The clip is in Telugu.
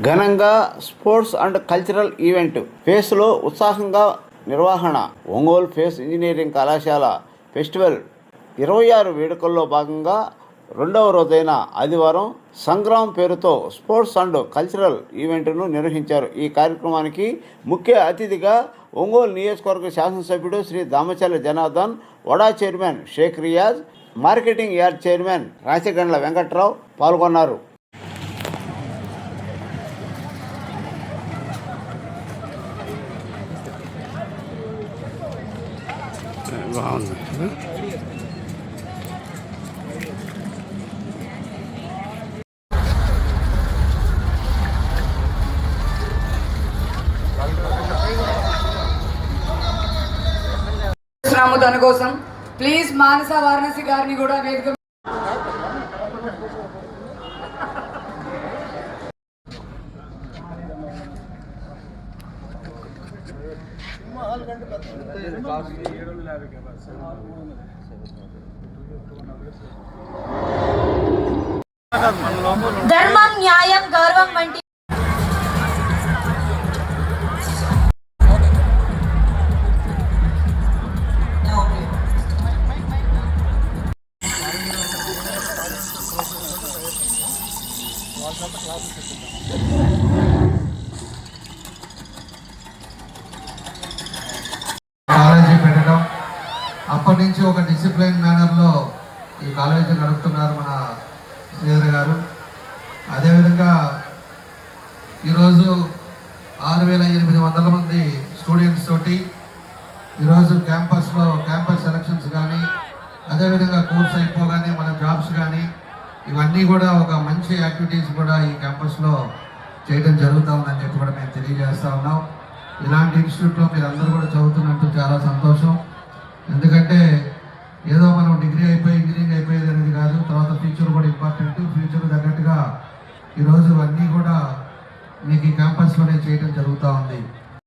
ఘనంగా స్పోర్ట్స్ అండ్ కల్చరల్ ఈవెంట్ ఫేస్లో ఉత్సాహంగా నిర్వహణ. ఒంగోలు ఫేస్ ఇంజనీరింగ్ కళాశాల ఫెస్టివల్ 26 వేడుకల్లో భాగంగా రెండవ రోజైన ఆదివారం సంగ్రామ్ పేరుతో స్పోర్ట్స్ అండ్ కల్చరల్ ఈవెంట్ను నిర్వహించారు. ఈ కార్యక్రమానికి ముఖ్య అతిథిగా ఒంగోలు నియోజకవర్గ శాసనసభ్యుడు శ్రీ దామచర్ల జనార్దన్, వడా chairman Shaik Riyaz, marketing yard chairman Rachagandla Venkatrao పాల్గొన్నారు. తన కోసం ప్లీజ్ మానస వారణాసి గారిని కూడా వేదిక ధర్మం, న్యాయం, గౌరవం వంటి కాలేజీ పెట్టడం, అప్పటి నుంచి ఒక డిసిప్లైన్ మేనర్లో ఈ కాలేజీ నడుపుతున్నారు మన శ్రీధర్ గారు. అదేవిధంగా ఈరోజు 6800 మంది స్టూడెంట్స్ తోటి ఈరోజు క్యాంపస్ సెలక్షన్స్ కానీ, అదేవిధంగా కోర్స్ అయిపోగానే మన జాబ్స్ కానీ, ఇవన్నీ కూడా ఒక మంచి యాక్టివిటీస్ కూడా ఈ క్యాంపస్లో చేయడం జరుగుతూ ఉందని చెప్పి కూడా మేము తెలియజేస్తూ ఉన్నాం. ఇలాంటి ఇన్స్టిట్యూట్లో మీరు అందరూ కూడా చదువుతున్నట్టు చాలా సంతోషం. ఎందుకంటే ఏదో మనం డిగ్రీ అయిపోయి ఇంజనీరింగ్ అయిపోయేది అనేది కాదు, తర్వాత ఫ్యూచర్ కూడా ఇంపార్టెంట్. ఫ్యూచర్ తగ్గట్టుగా ఈరోజు అన్నీ కూడా మీకు ఈ క్యాంపస్లోనే చేయడం జరుగుతూ ఉంది.